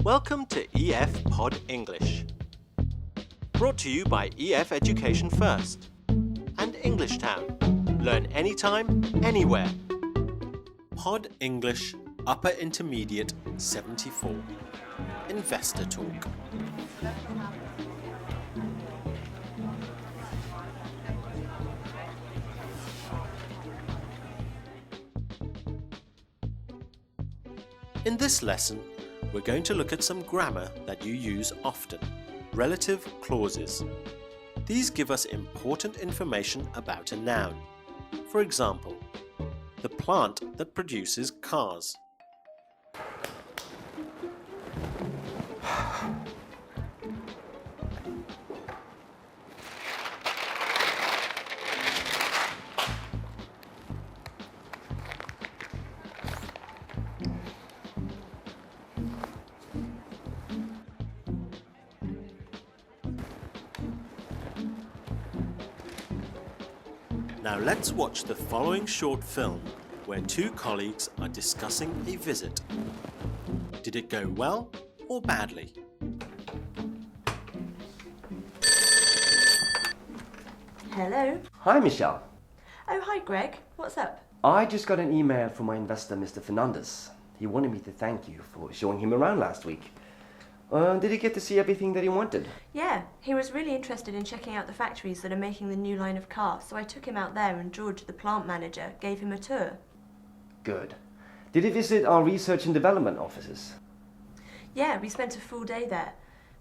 Welcome to EF Pod English. Brought to you by EF Education First and Englishtown. Learn anytime, anywhere. Pod English Upper Intermediate 74. Investor Talk. In this lesson, we're going to look at some grammar that you use often, relative clauses. These give us important information about a noun. For example, the plant that produces cars. Now let's watch the following short film where two colleagues are discussing a visit. Did it go well or badly? Hello. Hi, Michelle. Oh, hi, Greg. What's up? I just got an email from my investor, Mr. Fernandez. He wanted me to thank you for showing him around last week. Did he get to see everything that he wanted? Yeah, he was really interested in checking out the factories that are making the new line of cars, so I took him out there and George, the plant manager, gave him a tour. Good. Did he visit our research and development offices? Yeah, we spent a full day there.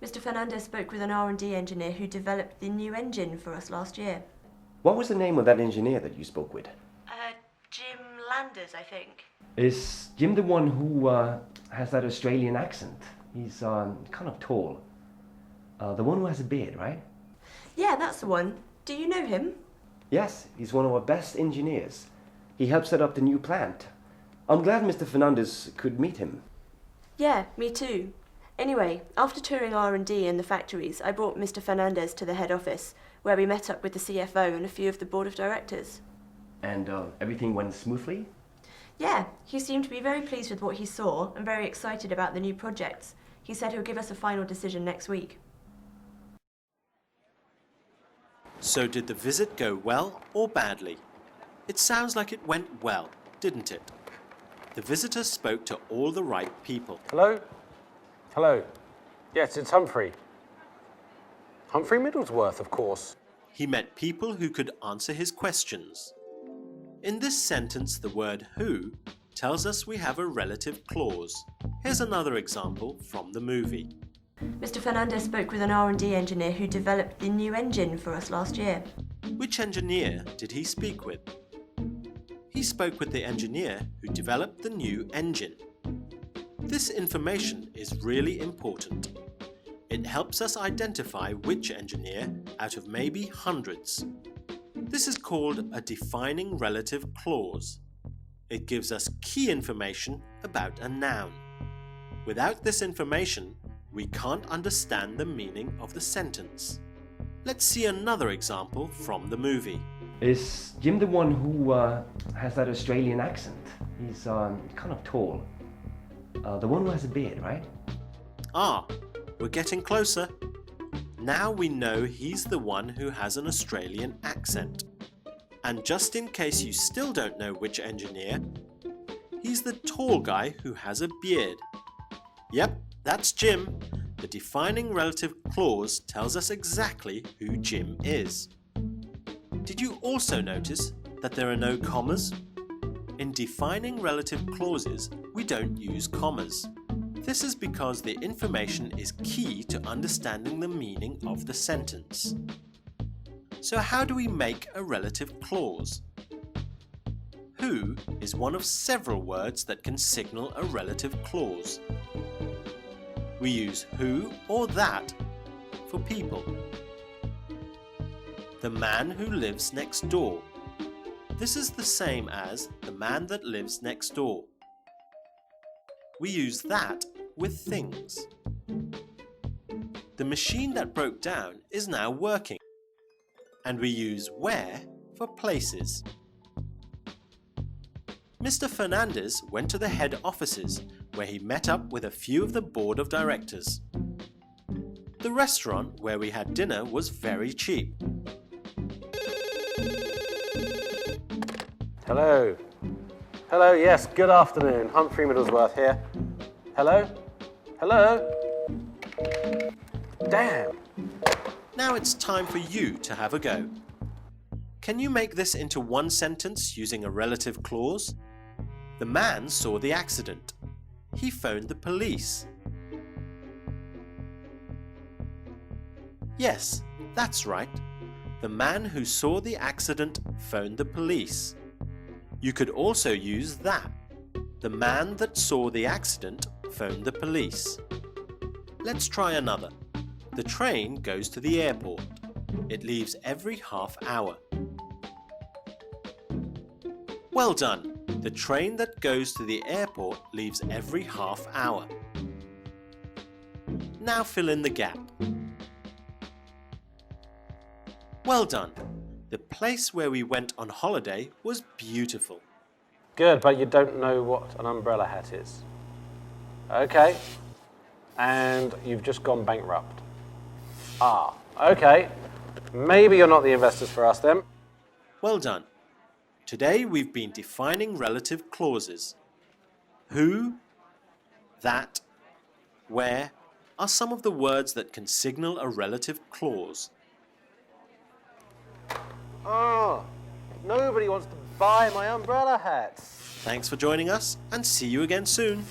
Mr. Fernandez spoke with an R&D engineer who developed the new engine for us last year. What was the name of that engineer that you spoke with? Jim Landers, I think. Is Jim the one who has that Australian accent? He's kind of tall. The one who has a beard, right? Yeah, that's the one. Do you know him? Yes, he's one of our best engineers. He helped set up the new plant. I'm glad Mr. Fernandez could meet him. Yeah, me too. Anyway, after touring R&D and the factories, I brought Mr. Fernandez to the head office, where we met up with the CFO and a few of the board of directors. And everything went smoothly? Yeah, he seemed to be very pleased with what he saw and very excited about the new projects. He said he'll give us a final decision next week. So did the visit go well or badly? It sounds like it went well, didn't it? The visitor spoke to all the right people. Hello? Hello. Yes, it's Humphrey. Humphrey Middlesworth, of course. He met people who could answer his questions. In this sentence, the word who tells us we have a relative clause. Here's another example from the movie. Mr. Fernandez spoke with an R&D engineer who developed the new engine for us last year. Which engineer did he speak with? He spoke with the engineer who developed the new engine. This information is really important. It helps us identify which engineer out of maybe hundreds. This is called a defining relative clause. It gives us key information about a noun. Without this information, we can't understand the meaning of the sentence. Let's see another example from the movie. Is Jim the one who has that Australian accent? He's kind of tall. The one who has a beard, right? Ah, we're getting closer. Now we know he's the one who has an Australian accent. And just in case you still don't know which engineer, he's the tall guy who has a beard. Yep, that's Jim. The defining relative clause tells us exactly who Jim is. Did you also notice that there are no commas? In defining relative clauses, we don't use commas. This is because the information is key to understanding the meaning of the sentence. So how do we make a relative clause? Who is one of several words that can signal a relative clause. We use who or that for people. The man who lives next door. This is the same as the man that lives next door. We use that with things. The machine that broke down is now working. And we use where for places. Mr. Fernandez went to the head offices where he met up with a few of the board of directors. The restaurant where we had dinner was very cheap. Hello. Hello, yes, good afternoon. Humphrey Middlesworth here. Hello? Hello? Damn. Now it's time for you to have a go. Can you make this into one sentence using a relative clause? The man saw the accident. He phoned the police. Yes, that's right. The man who saw the accident phoned the police. You could also use that. The man that saw the accident phoned the police. Let's try another. The train goes to the airport. It leaves every half hour. Well done. The train that goes to the airport leaves every half hour. Now fill in the gap. Well done. The place where we went on holiday was beautiful. Good, but you don't know what an umbrella hat is. Okay. And you've just gone bankrupt. Ah, okay. Maybe you're not the investors for us then. Well done. Today we've been defining relative clauses. Who, that, where are some of the words that can signal a relative clause. Oh, nobody wants to buy my umbrella hats. Thanks for joining us and see you again soon.